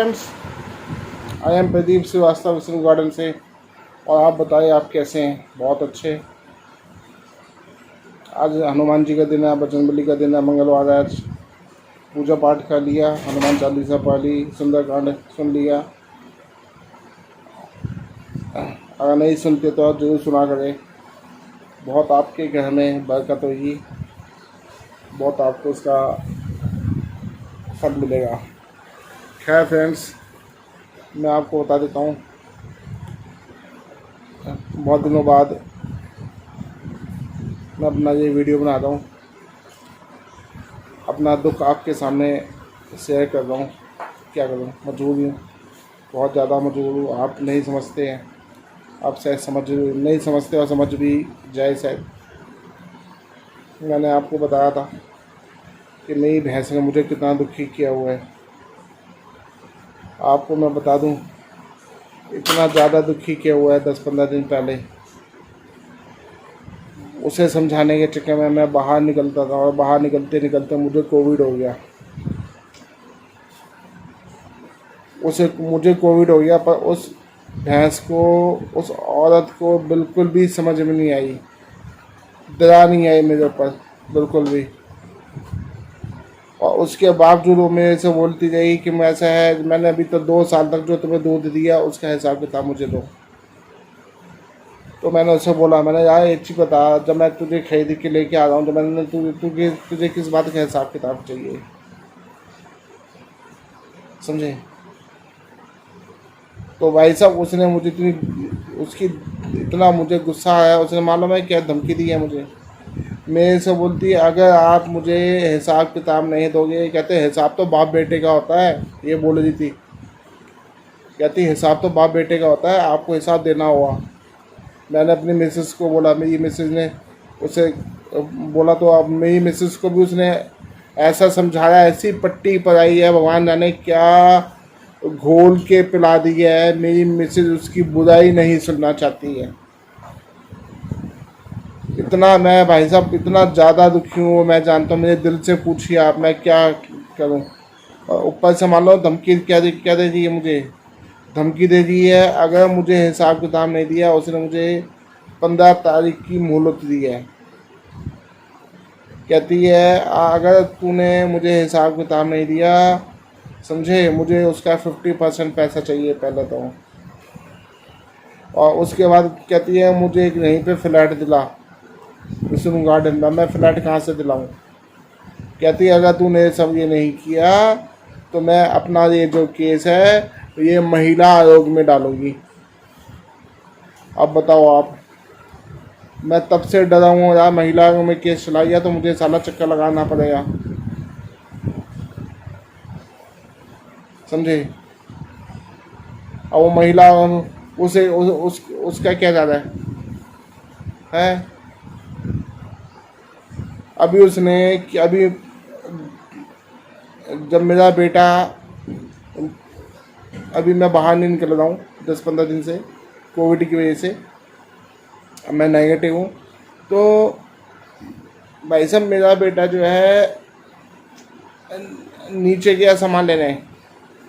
Friends, I am Pradeep Srivastava Vishnu Garden से। और आप बताइए, आप कैसे हैं? बहुत अच्छे। आज हनुमान जी का दिन है, बजरंगबली का दिन है, मंगलवार है। आज पूजा पाठ कर लिया, हनुमान चालीसा पढ़ ली, सुंदरकांड सुन लिया। अगर नहीं सुनते तो आप जरूर सुना करें। बहुत आपके घर में बरकत होगी, बहुत आपको उसका फल मिलेगा। खैर फ्रेंड्स, मैं आपको बता देता हूँ, बहुत दिनों बाद मैं अपना ये वीडियो बना रहा हूँ। अपना दुख आपके सामने शेयर कर रहा हूँ। क्या करूँ, मजबूर हूँ, बहुत ज़्यादा मजबूर हूँ। आप नहीं समझते हैं, आप शायद नहीं समझते और समझ भी जाए शायद। मैंने आपको बताया था कि नई भैंस ने मुझे कितना दुखी किया हुआ है। आपको मैं बता दूं, इतना ज़्यादा दुखी किया हुआ है 10-15 दिन पहले। उसे समझाने के चक्कर में मैं बाहर निकलता था और बाहर निकलते निकलते मुझे कोविड हो गया। मुझे कोविड हो गया, पर उस भैंस को, उस औरत को बिल्कुल भी समझ में नहीं आई, दया नहीं आई मेरे ऊपर बिल्कुल भी। और उसके बावजूद वो मेरे से बोलती रही कि मैं ऐसा है, मैंने अभी तो 2 साल तक जो तुम्हें दूध दिया उसका हिसाब किताब मुझे दो। तो मैंने उससे बोला, मैंने यार एक चीज़ बता, जब मैं तुझे खरीद के लेके आ रहा हूँ तो मैंने तुझे किस बात का हिसाब किताब चाहिए, समझे? तो भाई साहब, उसने मुझे इतना मुझे गुस्सा आया। उसने मालूम है क्या धमकी दी है मुझे? मेरे से बोलती है, अगर आप मुझे हिसाब किताब नहीं दोगे, कहते हिसाब तो बाप बेटे का होता है, ये बोल रही थी। कहती हिसाब तो बाप बेटे का होता है, आपको हिसाब देना होगा। मैंने अपनी मिसेस को बोला, मेरी मिसेस ने उसे बोला, तो अब मेरी मिसेस को भी उसने ऐसा समझाया, ऐसी पट्टी पड़ाई है, भगवान जाने क्या घोल के पिला दिया है। मेरी मिसेस उसकी बुराई नहीं सुनना चाहती है। इतना मैं भाई साहब इतना ज़्यादा दुखी हूँ, मैं जानता हूँ। मेरे दिल से पूछिए आप, मैं क्या करूँ? और ऊपर से मान लो धमकी क्या दे दी है मुझे। धमकी दे दी है, अगर मुझे हिसाब किताब नहीं दिया, उसने मुझे 15 तारीख की मोहलत दी है। कहती है अगर तूने मुझे हिसाब किताब नहीं दिया, समझे, मुझे उसका 50% पैसा चाहिए पहले तो। और उसके बाद कहती है मुझे यहीं पे फ्लैट दिला विष्णु गार्डन में। मैं फ्लैट कहाँ से दिलाऊं? कहती है अगर तूने सब ये नहीं किया तो मैं अपना ये जो केस है ये महिला आयोग में डालूंगी। अब बताओ आप, मैं तब से डरा हूँ यार। महिला आयोग में केस चला गया तो मुझे साला चक्कर लगाना पड़ेगा, समझे? अब वो महिला उसका क्या ज़्यादा है? अभी जब मेरा बेटा, अभी मैं बाहर नहीं निकल रहा हूँ 10-15 दिन से कोविड की वजह से, मैं नेगेटिव हूँ। तो भाई साहब, मेरा बेटा जो है नीचे गया सामान लेने।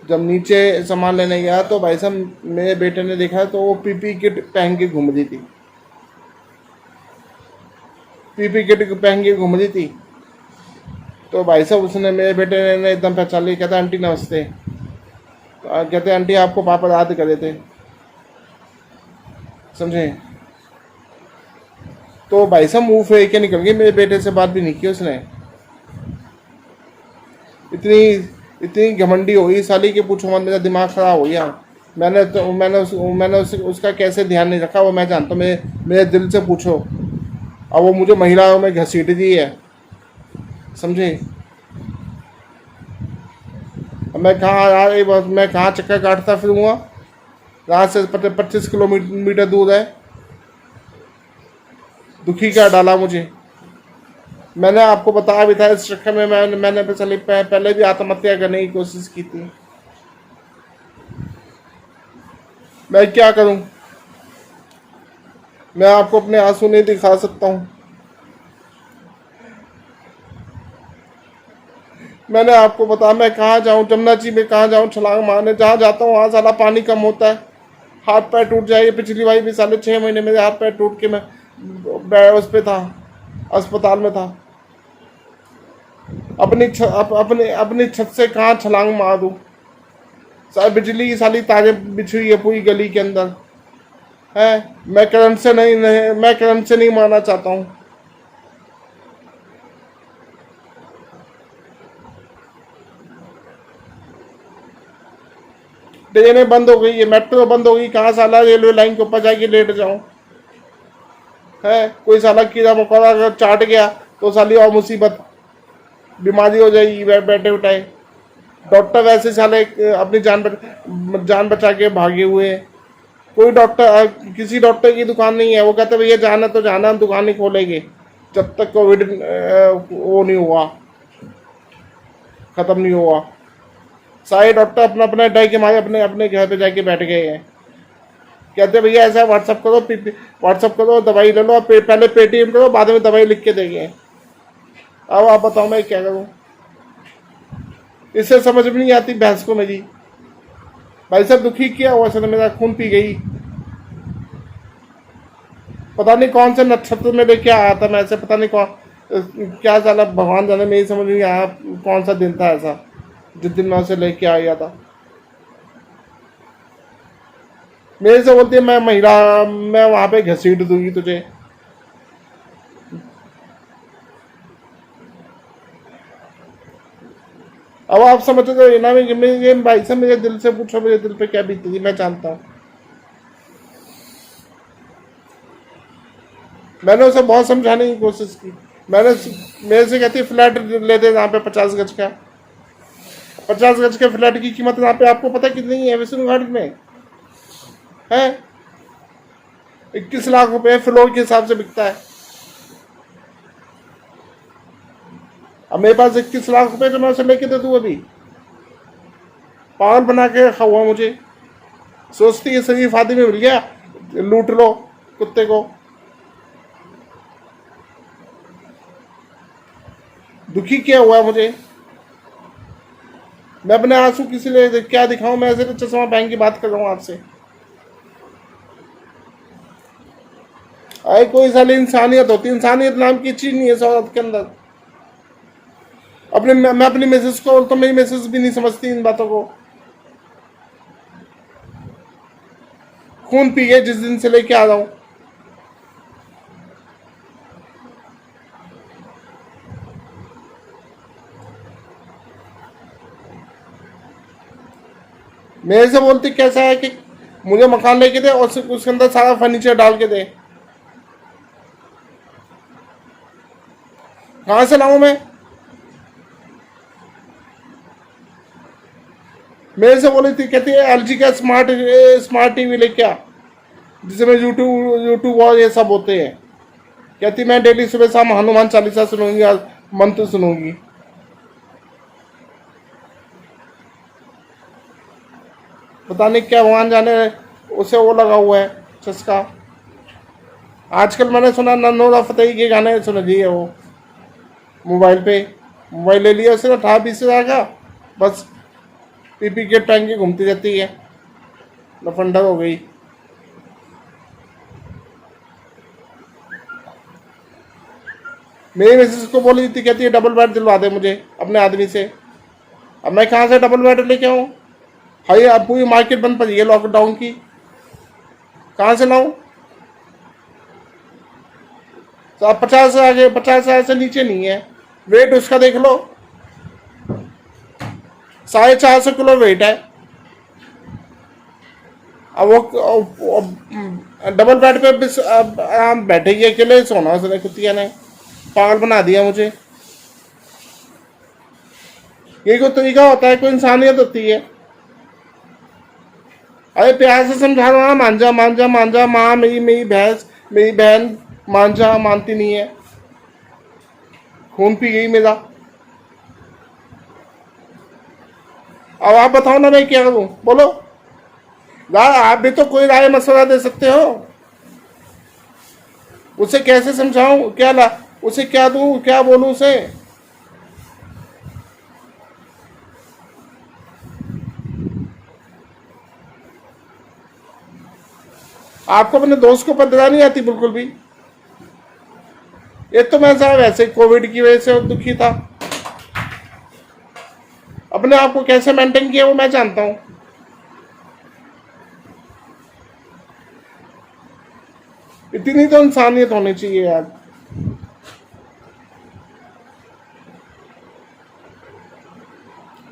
जब नीचे सामान लेने गया तो भाई साहब मेरे बेटे ने देखा तो वो पीपी किट पहन के घूम रही थी। पीपी किट पहन के घूम रही थी। तो भाई साहब उसने, मेरे बेटे ने एकदम पहचान लिया। कहता आंटी नमस्ते। तो कहते आंटी आपको पापा याद करे थे, समझे? तो भाई साहब मुँह फेंक के निकल गई, मेरे बेटे से बात भी नहीं की उसने। इतनी इतनी घमंडी हो गई साली के पूछो मत, मेरा दिमाग ख़राब हो गया। मैंने उसका कैसे ध्यान नहीं रखा वो मैं जानता हूँ। मेरे दिल से पूछो। अब वो मुझे महिलाओं में घसीट दी है, समझे? अब मैं कहाँ यार, मैं कहाँ चक्कर काटता फिरूँगा? रात से 25 किलोमीटर दूर है। दुखी क्या डाला मुझे? मैंने आपको बताया भी था, इस चक्कर में मैंने पहले भी आत्महत्या करने की कोशिश की थी। मैं क्या करूं? मैं आपको अपने आंसू नहीं दिखा सकता हूं। मैंने आपको बताया मैं कहाँ जाऊँ, जमुना जी में कहाँ जाऊँ छलांग मारने, जहाँ जाता हूँ वहाँ साला पानी कम होता है, हाथ पैर टूट जाए। पिछली बार भी साले 6 महीने मेरे हाथ पैर टूट के मैं उस पे था, अस्पताल में था। अपनी छत से कहाँ छलांग मार दूँ, सारी बिजली की साली तारे बिछी हुई है पूरी गली के अंदर है। मैं करंट से नहीं मारना चाहता हूँ। ट्रेनें बंद हो गई है, मेट्रो बंद हो गई, कहाँ साला रेलवे लाइन के ऊपर जाके लेट जाऊं है। कोई साला कीड़ा मकोड़ा अगर चाट गया तो साली और मुसीबत, बीमारी हो जाएगी बैठे उठाए। डॉक्टर वैसे साले अपनी जान बचा के भागे हुए हैं। कोई डॉक्टर, किसी डॉक्टर की दुकान नहीं है, वो कहते भैया जाना तो जाना, हम दुकान नहीं खोलेंगे जब तक कोविड वो नहीं हुआ, खत्म नहीं हुआ। सारे डॉक्टर अपना अपना डर के मारे अपने अपने घर पे जाके बैठ गए हैं। कहते भैया ऐसा व्हाट्सअप करो दवाई ले लो, पहले पेटीएम करो, बाद में दवाई लिख के देंगे। अब आप बताओ मैं क्या करूं, इससे समझ में नहीं आती भैंस को मेरी। भाई साहब दुखी किया हुआ सर, मेरा खून पी गई। पता नहीं कौन से नक्षत्र में लेके आया था मैं ऐसे, पता नहीं कौन क्या साला भगवान जाने, मेरी समझ नहीं आया कौन सा दिन था ऐसा जिस दिन मैं उसे लेके आ गया था। मेरे से बोलती है मैं वहां पे घसीट दूंगी तुझे। अब आप समझते तो ये ना, ये भाई साहब मेरे दिल से पूछो, मेरे दिल पे क्या बीती, मैं जानता हूँ। मैंने उसे बहुत समझाने की कोशिश की। मेरे से कहती है फ्लैट ले दे यहाँ पे 50 गज का। 50 गज के फ्लैट की कीमत यहाँ पे आपको पता कितनी है विष्णुघाट में है? 21 लाख रुपए फ्लोर के हिसाब से बिकता है। अब मेरे पास 21 लाख रुपए तो मैं उसे लेके दे दूँ अभी? पागल बना के रखा हुआ मुझे। सोचती है शरीफ आदमी मिल गया, लूट लो कुत्ते को। दुखी किया हुआ है मुझे। मैं अपने आंसू किसी लिए क्या दिखाऊं? मैं ऐसे तो चश्मा पहन की बात कर रहा हूँ आपसे। अरे कोई साली इंसानियत होती है, इंसानियत नाम की चीज नहीं है औरत के अंदर। मैं अपनी मिसेस को, तो मेरी मिसेस भी नहीं समझती इन बातों को। खून पी गए जिस दिन से लेके आ रहा हूं। मेरे से बोलती कैसा है कि मुझे मकान लेके दे और उसके अंदर सारा फर्नीचर डाल के दे। कहां से लाऊं मैं? मेरे से बोली थी, कहती है एलजी का स्मार्ट टीवी लेके आ जिसमें यूट्यूब और ये सब होते हैं। कहती मैं डेली सुबह शाम हनुमान चालीसा सुनूंगी और मंत्र सुनूंगी। पता नहीं क्या भगवान जाने उसे वो लगा हुआ है चस्का। आजकल मैंने सुना नन्नोरा फतेही के गाने सुन लिए वो मोबाइल ले लिया उसने 18-20 हज़ार का, बस पी के टांग के घूमती रहती है, लफंडा हो गई। मेरी मिसेस को बोली थी, कहती है डबल बेड दिलवा दे मुझे अपने आदमी से। अब मैं कहाँ से डबल बेड लेके आऊँ? भाई अब पूरी मार्केट बंद पड़ी है लॉकडाउन की, कहाँ से लाऊं? तो अब 50 हज़ार से नीचे नहीं है। वेट उसका देख लो, 450 किलो वेट है। अब वो डबल बेड पे आराम बैठेगी अकेले, सोना उसने कुतिया ने पागल बना दिया मुझे। यही कोई तरीका होता है? कोई इंसानियत होती है? अरे प्यार से समझा रहा हूँ, मान जा माँ, मेरी बहन मान जा, मानती नहीं है। खून पी गई मेरा। अब आप बताओ ना मैं क्या करूं, बोलो। आप भी तो कोई राय मशवरा दे सकते हो। उसे कैसे समझाऊं, उसे क्या दूं, क्या बोलूं उसे? आपको अपने दोस्त को पता नहीं आती बिल्कुल भी। ये तो मैं साहब वैसे कोविड की वजह से दुखी था, अपने आप को कैसे मेंटेन किया वो मैं जानता हूं। इतनी तो इंसानियत होनी चाहिए यार।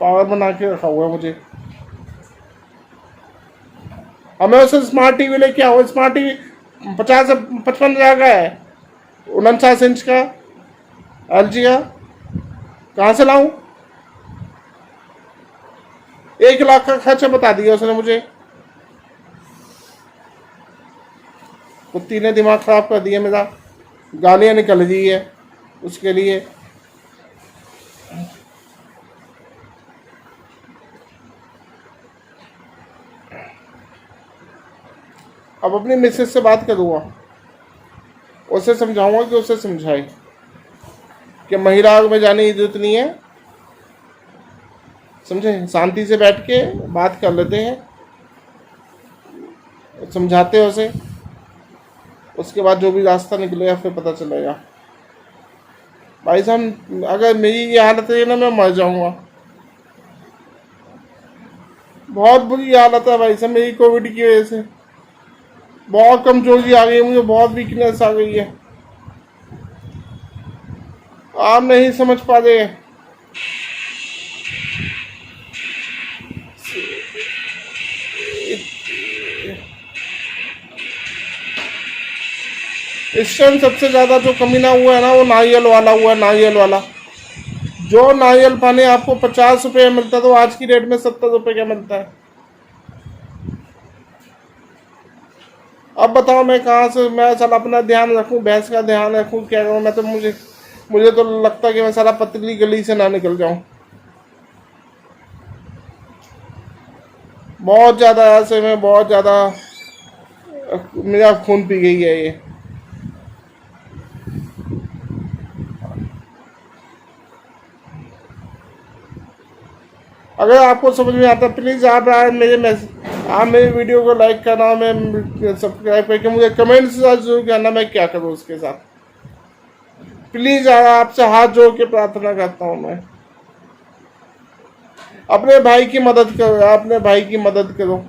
पावर बना के रखा हुआ है मुझे। अब मैं उसे स्मार्ट टीवी लेके आओ, स्मार्ट टीवी 50 से 55 हज़ार का है, 49 इंच का LG का, कहाँ से लाऊं? 1 लाख का खर्चा बता दिया उसने मुझे। कुत्ती ने दिमाग खराब कर दिया मेरा, गालियां निकल रही है उसके लिए। अब अपनी मिसेज से बात करूँगा, उसे समझाऊंगा कि उसे समझाए कि महिला में जाने की जरूरत नहीं है। समझे, शांति से बैठ के बात कर लेते हैं, समझाते हैं उसे, उसके बाद जो भी रास्ता निकलेगा फिर पता चलेगा। भाई साहब अगर मेरी ये हालत है ना, मैं मर जाऊंगा। बहुत बुरी हालत है भाई साहब मेरी कोविड की वजह से। बहुत कमजोरी आ गई है मुझे, बहुत वीकनेस आ गई है, आप नहीं समझ पा रहे। इस टाइम सबसे ज्यादा जो कमीना हुआ है ना वो नारियल वाला हुआ है, नारियल वाला। जो नारियल पानी आपको 50 रुपये मिलता है तो आज की रेट में 70 रुपये का मिलता है। अब बताओ मैं कहाँ से, मैं साला अपना ध्यान रखूं, भैंस का ध्यान रखूं, क्या करूं मैं तो। मुझे तो लगता है कि मैं साला पतली गली से ना निकल जाऊं। बहुत ज्यादा ऐसे में, बहुत ज्यादा मेरा खून पी गई है ये। अगर आपको समझ में आता प्लीज आप मेरे वीडियो को लाइक करना, मैं सब्सक्राइब करके मुझे कमेंट्स जरूर करना मैं क्या करूं उसके साथ। प्लीज आपसे हाथ जोड़ के प्रार्थना करता हूं मैं, अपने भाई की मदद करो, अपने भाई की मदद करो।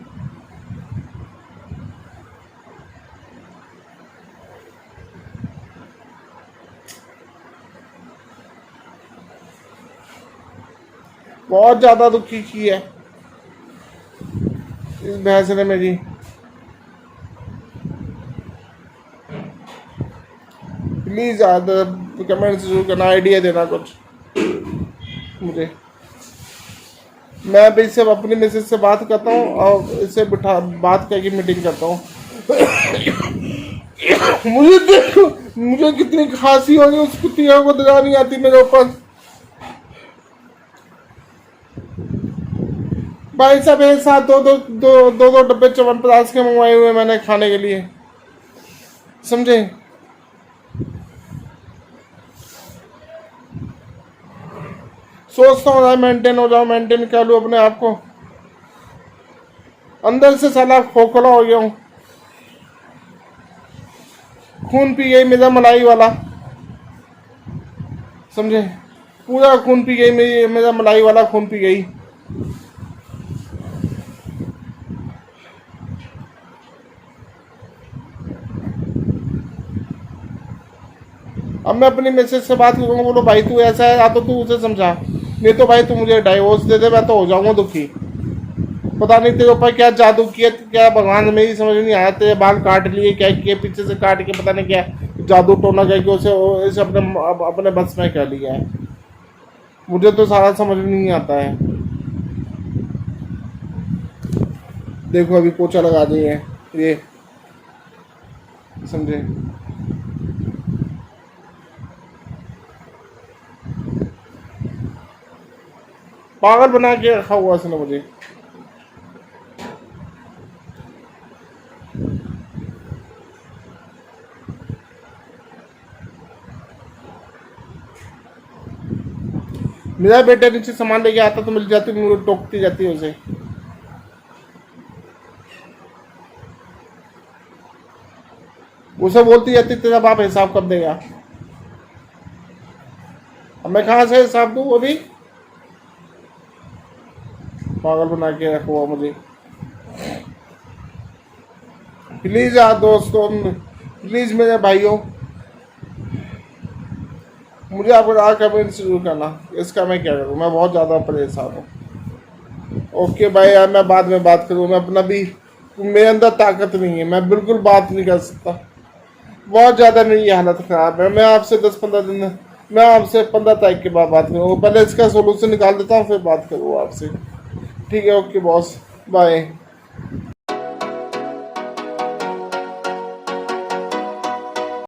बहुत ज्यादा दुखी की है इस भैंस ने मेरी। प्लीज कमेंट जरूर करना, आइडिया देना कुछ मुझे। मैं अभी सिर्फ अपनी मिसेज से बात करता हूँ और इससे बात करके मीटिंग करता हूँ। मुझे देखो, मुझे कितनी खांसी हो गई, उस कुत्तियों को दगा नहीं आती मेरे ऊपर। भाई साहब एक साथ दो डब्बे च्यवनप्राश के मंगवाए हुए मैंने खाने के लिए, समझे। सोचता हूँ मेंटेन हो जाऊँ, मेंटेन कर लूँ अपने आप को, अंदर से साला खोखला हो गया हूँ। खून पी गई मेरा मलाई वाला, समझे, पूरा खून पी गई मेरा मलाई वाला खून पी गई। अब मैं अपनी मैसेज से बात करूँगा, बोलो भाई तू ऐसा है, या तो तू उसे समझा, नहीं तो भाई तू मुझे डाइवोर्स दे दे, मैं तो हो जाऊंगा दुखी। पता नहीं तेरे ऊपर क्या जादू किया, क्या भगवान, मेरी समझ नहीं आया। तेरे बाल काट लिए, क्या किए, पीछे से काट के पता नहीं क्या जादू टोना करके उसे अपने बस में कर लिया है। मुझे तो सारा समझ नहीं आता है। देखो अभी पोछा लगा दी है ये, समझे। पागल बना के रखा हुआ उसने मुझे। मेरा बेटा नीचे सामान लेके आता तो मिल जाती, मुझे टोकती जाती है उसे। उसे बोलती रहती तेरा बाप हिसाब कब देगा। अब मैं कहाँ से हिसाब दूँ अभी, पागल बना के रखा हुआ मुझे। प्लीज यार दोस्तों, प्लीज मेरे भाइयों, मुझे आपको राह कमेंट जरूर करना, इसका मैं क्या करूँ, मैं बहुत ज़्यादा परेशान हूँ। ओके भाई यार, मैं बाद में बात करूँ, मैं अपना भी, मेरे अंदर ताकत नहीं है, मैं बिल्कुल बात नहीं कर सकता, बहुत ज़्यादा मेरी हालत ख़राब है। मैं आपसे 10-15 दिन, मैं आपसे 15 तारीख के बाद बात करूँगा, पहले इसका सोल्यूशन निकाल देता हूँ फिर बात करूँगा आपसे। ठीक है, ओके बॉस, बाय।